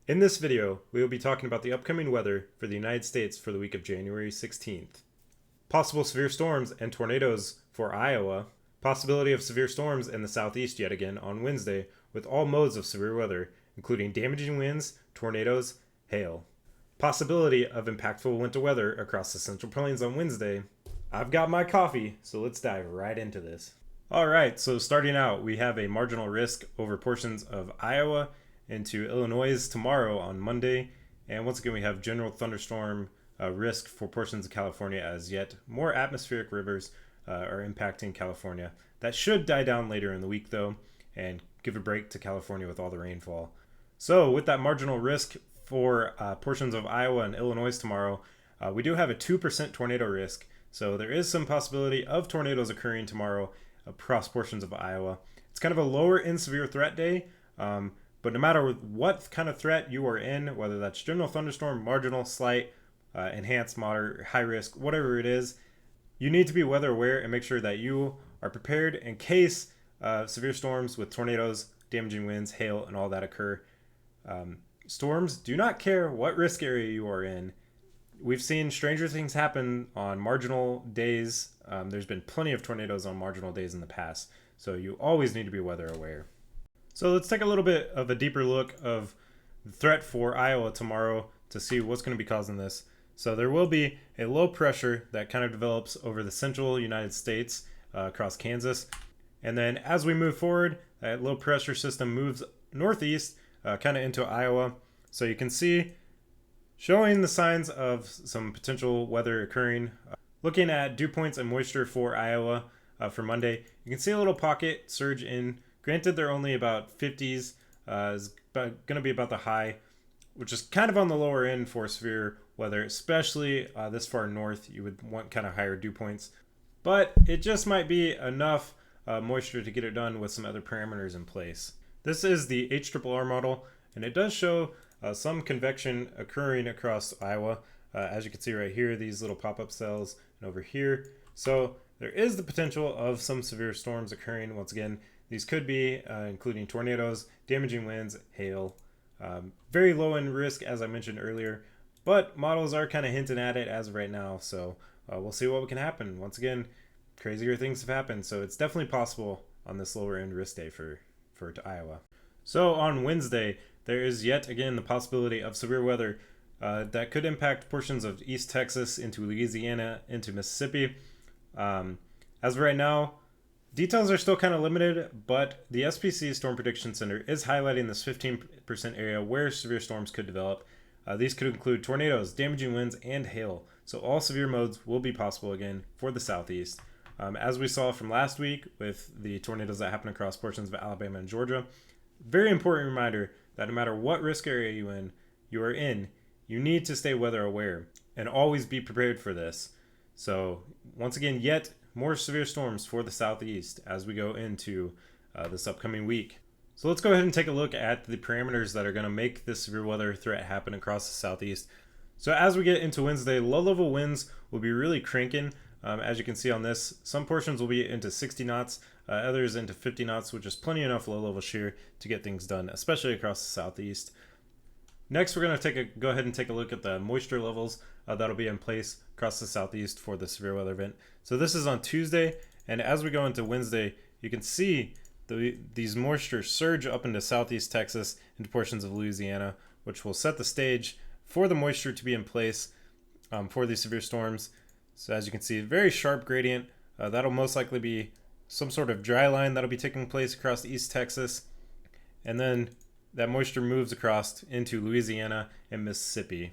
In this video, we will be talking about the upcoming weather for the United States for the week of January 16th. Possible severe storms and tornadoes for Iowa. Possibility of severe storms in the southeast yet again on Wednesday with all modes of severe weather, including damaging winds, tornadoes, hail. Possibility of impactful winter weather across the Central Plains on Wednesday. I've got my coffee, so let's dive right into this. Alright, so starting out, we have a marginal risk over portions of Iowa into Illinois tomorrow on Monday. And once again, we have general thunderstorm risk for portions of California as yet more atmospheric rivers are impacting California. That should die down later in the week though, and give a break to California with all the rainfall. So with that marginal risk for portions of Iowa and Illinois tomorrow, we do have a 2% tornado risk. So there is some possibility of tornadoes occurring tomorrow across portions of Iowa. It's kind of a lower end severe threat day. But no matter what kind of threat you are in, whether that's general thunderstorm, marginal, slight, enhanced, moderate, high risk, whatever it is, you need to be weather aware and make sure that you are prepared in case severe storms with tornadoes, damaging winds, hail, and all that occur. Storms do not care what risk area you are in. We've seen stranger things happen on marginal days. There's been plenty of tornadoes on marginal days in the past, so you always need to be weather aware. So let's take a little bit of a deeper look of the threat for Iowa tomorrow to see what's going to be causing this. So there will be a low pressure that kind of develops over the central United States across Kansas. And then as we move forward, that low pressure system moves northeast kind of into Iowa. So you can see showing the signs of some potential weather occurring. Looking at dew points and moisture for Iowa for Monday, you can see a little pocket surge in. Granted, they're only about 50s, is going to be about the high, which is kind of on the lower end for severe weather, especially this far north. You would want kind of higher dew points. But it just might be enough moisture to get it done with some other parameters in place. This is the HRRR model, and it does show some convection occurring across Iowa. As you can see right here, these little pop-up cells, and over here. So there is the potential of some severe storms occurring. Once again, these could be including tornadoes, damaging winds, hail. Very low in risk, as I mentioned earlier, but models are kind of hinting at it as of right now. So we'll see what can happen. Once again, crazier things have happened, so it's definitely possible on this lower end risk day for Iowa. So on Wednesday, there is yet again the possibility of severe weather that could impact portions of East Texas into Louisiana, into Mississippi. As of right now, details are still kind of limited, but the SPC Storm Prediction Center is highlighting this 15% area where severe storms could develop. These could include tornadoes, damaging winds, and hail. So all severe modes will be possible again for the southeast. As we saw from last week with the tornadoes that happened across portions of Alabama and Georgia, very important reminder that no matter what risk area you are in, you need to stay weather aware and always be prepared for this. So once again, yet more severe storms for the southeast as we go into this upcoming week. So let's go ahead and take a look at the parameters that are going to make this severe weather threat happen across the southeast. So as we get into Wednesday, low-level winds will be really cranking. As you can see on this, some portions will be into 60 knots, others into 50 knots, which is plenty enough low-level shear to get things done, especially across the southeast. Next, we're going to go ahead and take a look at the moisture levels that'll be in place across the southeast for the severe weather event. So this is on Tuesday, and as we go into Wednesday, you can see these moisture surge up into southeast Texas, into portions of Louisiana, which will set the stage for the moisture to be in place for these severe storms. So as you can see, very sharp gradient. That'll most likely be some sort of dry line that'll be taking place across East Texas, and then that moisture moves across into Louisiana and Mississippi.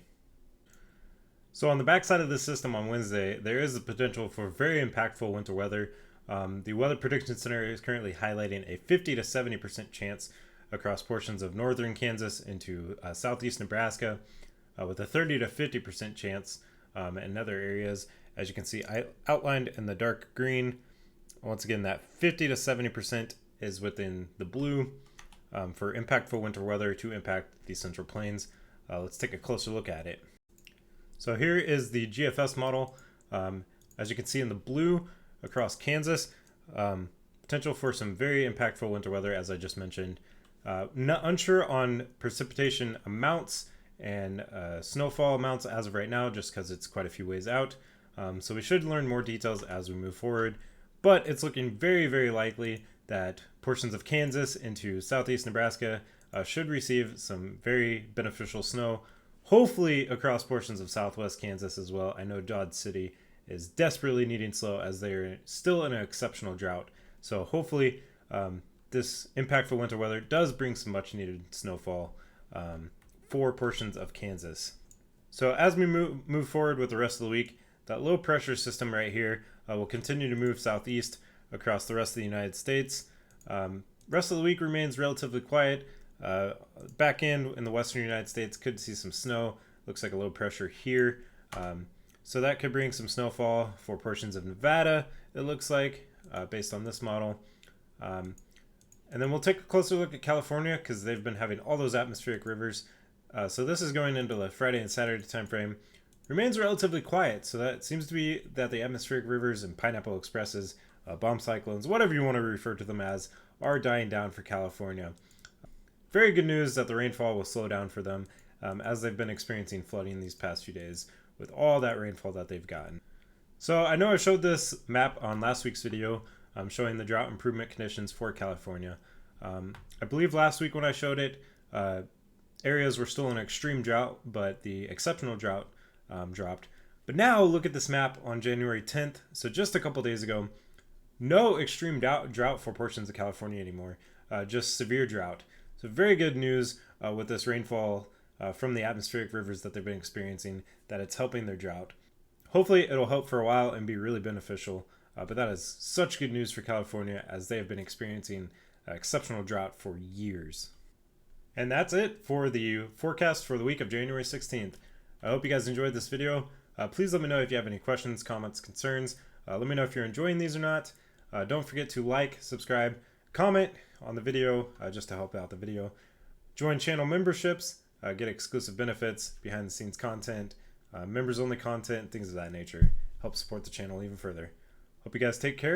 So on the backside of this system on Wednesday, there is the potential for very impactful winter weather. The Weather Prediction Center is currently highlighting a 50 to 70% chance across portions of northern Kansas into southeast Nebraska, with a 30 to 50% chance in other areas. As you can see outlined in the dark green, once again, that 50 to 70% is within the blue for impactful winter weather to impact the Central Plains. Let's take a closer look at it. So here is the GFS model. As you can see in the blue across Kansas, potential for some very impactful winter weather, as I just mentioned. Unsure on precipitation amounts and snowfall amounts as of right now, just because it's quite a few ways out. So we should learn more details as we move forward. But it's looking very, very likely that portions of Kansas into southeast Nebraska should receive some very beneficial snow. Hopefully across portions of southwest Kansas as well. I know Dodge City is desperately needing snow as they're still in an exceptional drought. So hopefully this impactful winter weather does bring some much needed snowfall for portions of Kansas. So as we move forward with the rest of the week, that low pressure system right here will continue to move southeast across the rest of the United States. Rest of the week remains relatively quiet. Back in the western United States could see some snow. Looks like a low pressure here. So that could bring some snowfall for portions of Nevada, it looks like, based on this model. And then we'll take a closer look at California because they've been having all those atmospheric rivers. So this is going into the Friday and Saturday time frame. Remains relatively quiet, so that seems to be that the atmospheric rivers and pineapple expresses, bomb cyclones, whatever you want to refer to them as, are dying down for California. Very good news that the rainfall will slow down for them as they've been experiencing flooding these past few days with all that rainfall that they've gotten. So I know I showed this map on last week's video showing the drought improvement conditions for California. I believe last week when I showed it, areas were still in extreme drought, but the exceptional drought dropped. But now look at this map on January 10th, so just a couple days ago. No extreme drought for portions of California anymore, just severe drought. So very good news with this rainfall from the atmospheric rivers that they've been experiencing, that it's helping their drought. Hopefully it'll help for a while and be really beneficial, but that is such good news for California as they have been experiencing exceptional drought for years. And that's it for the forecast for the week of January 16th. I hope you guys enjoyed this video. Please let me know if you have any questions, comments, concerns. Let me know if you're enjoying these or not. Don't forget to like, subscribe, comment on the video just to help out the video. Join channel memberships, get exclusive benefits, behind the scenes content, members only content, things of that nature. Help support the channel even further. Hope you guys take care